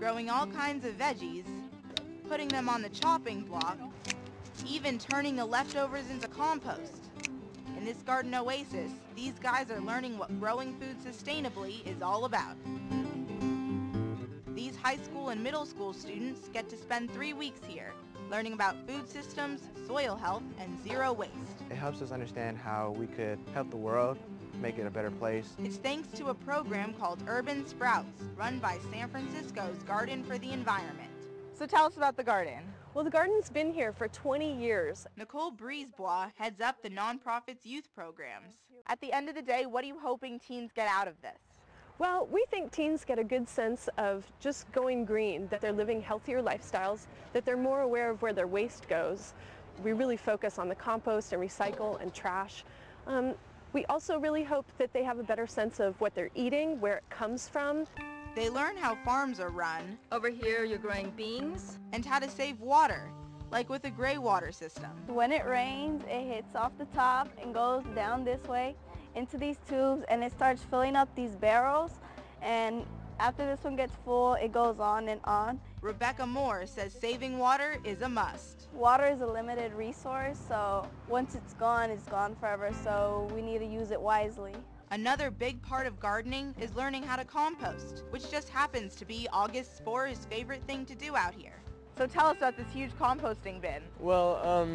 growing all kinds of veggies, putting them on the chopping block, even turning the leftovers into compost. In this garden oasis, these guys are learning what growing food sustainably is all about. These high school and middle school students get to spend 3 weeks here, learning about food systems, soil health, and zero waste. It helps us understand how we could help the world, make it a better place. It's thanks to a program called Urban Sprouts, run by San Francisco's Garden for the Environment. So tell us about the garden. Well, the garden's been here for 20 years. Nicole Brisebois heads up the nonprofit's youth programs. At the end of the day, what are you hoping teens get out of this? Well, we think teens get a good sense of just going green, that they're living healthier lifestyles, that they're more aware of where their waste goes. We really focus on the compost and recycle and trash. We also really hope that they have a better sense of what they're eating, where it comes from. They learn how farms are run. Over here you're growing beans. And how to save water, like with a gray water system. When it rains, it hits off the top and goes down this way into these tubes, and it starts filling up these barrels, and after this one gets full, it goes on and on. Rebecca Moore says saving water is a must. Water is a limited resource, so once it's gone forever, so we need to use it wisely. Another big part of gardening is learning how to compost, which just happens to be August Spore's favorite thing to do out here. So tell us about this huge composting bin. Well,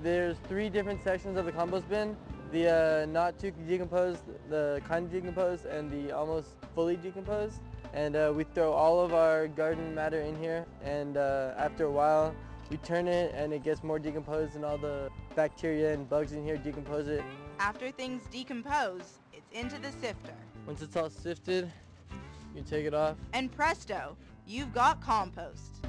there's 3 different sections of the compost bin. The not too decomposed, the kind of decomposed, and the almost fully decomposed. And we throw all of our garden matter in here, and after a while we turn it and it gets more decomposed, and all the bacteria and bugs in here decompose it. After things decompose, it's into the sifter. Once it's all sifted, you take it off. And presto, you've got compost.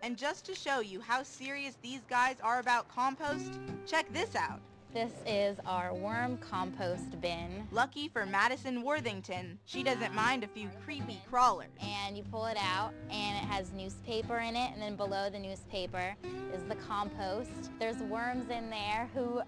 And just to show you how serious these guys are about compost, check this out. This is our worm compost bin. Lucky for Madison Worthington, she doesn't mind a few creepy crawlers. And you pull it out and it has newspaper in it, and then below the newspaper is the compost. There's worms in there who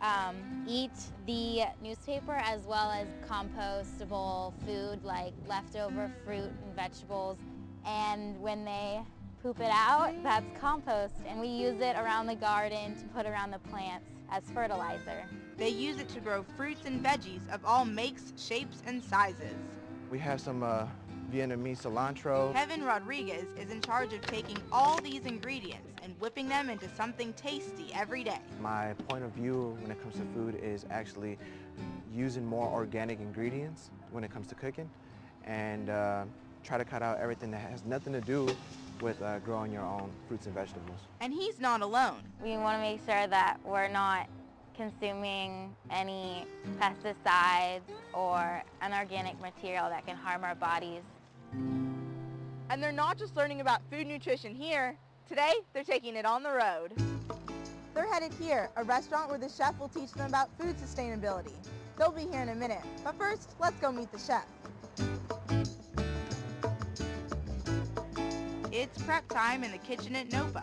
eat the newspaper as well as compostable food like leftover fruit and vegetables. And when they poop it out, that's compost, and we use it around the garden to put around the plants as fertilizer. They use it to grow fruits and veggies of all makes, shapes, and sizes. We have some Vietnamese cilantro. Kevin Rodriguez is in charge of taking all these ingredients and whipping them into something tasty every day. My point of view when it comes to food is actually using more organic ingredients when it comes to cooking, and try to cut out everything that has nothing to do with growing your own fruits and vegetables. And he's not alone. We want to make sure that we're not consuming any pesticides or unorganic material that can harm our bodies. And they're not just learning about food nutrition here. Today, they're taking it on the road. They're headed here, a restaurant where the chef will teach them about food sustainability. They'll be here in a minute. But first, let's go meet the chef. It's prep time in the kitchen at NOPA,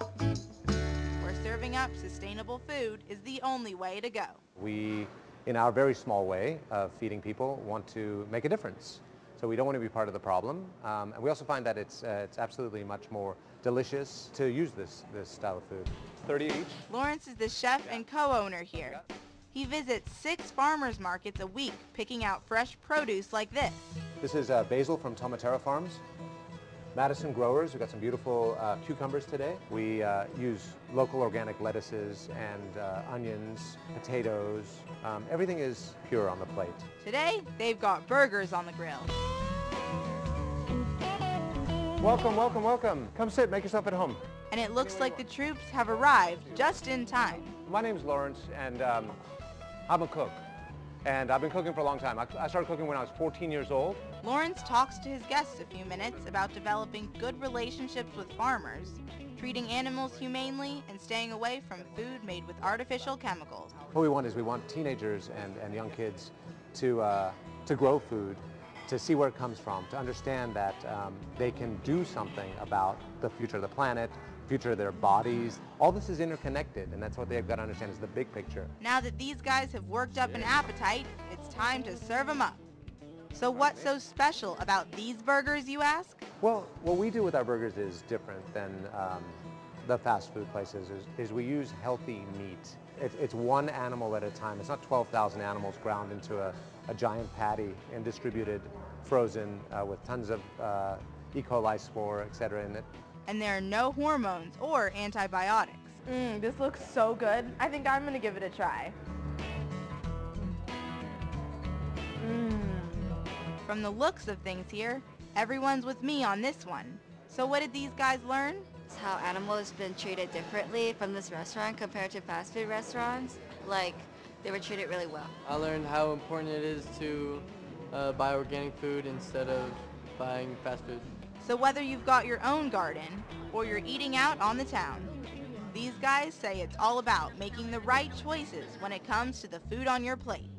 where serving up sustainable food is the only way to go. We, in our very small way of feeding people, want to make a difference. So we don't want to be part of the problem. And we also find that it's absolutely much more delicious to use this style of food. 30 each. Lawrence is the chef and co-owner here. He visits 6 farmers markets a week, picking out fresh produce like this. This is basil from Tomatera Farms. Madison growers, we've got some beautiful cucumbers today. We use local organic lettuces and onions, potatoes. Everything is pure on the plate. Today, they've got burgers on the grill. Welcome, welcome, welcome. Come sit, make yourself at home. And it looks like the troops have arrived just in time. My name's Lawrence, and I'm a cook. And I've been cooking for a long time. I started cooking when I was 14 years old. Lawrence talks to his guests a few minutes about developing good relationships with farmers, treating animals humanely, and staying away from food made with artificial chemicals. What we want is we want teenagers and young kids to grow food, to see where it comes from, to understand that they can do something about the future of the planet, future of their bodies. All this is interconnected, and that's what they've got to understand is the big picture. Now that these guys have worked up an appetite, it's time to serve them up. So what's so special about these burgers, you ask? Well, what we do with our burgers is different than the fast food places, is we use healthy meat. It's one animal at a time. It's not 12,000 animals ground into a giant patty and distributed frozen with tons of E. coli spore, et cetera, in it. And there are no hormones or antibiotics. This looks so good. I think I'm gonna give it a try. From the looks of things here, everyone's with me on this one. So what did these guys learn? It's how animals been treated differently from this restaurant compared to fast food restaurants. Like, they were treated really well. I learned how important it is to buy organic food instead of buying fast food. So whether you've got your own garden or you're eating out on the town, these guys say it's all about making the right choices when it comes to the food on your plate.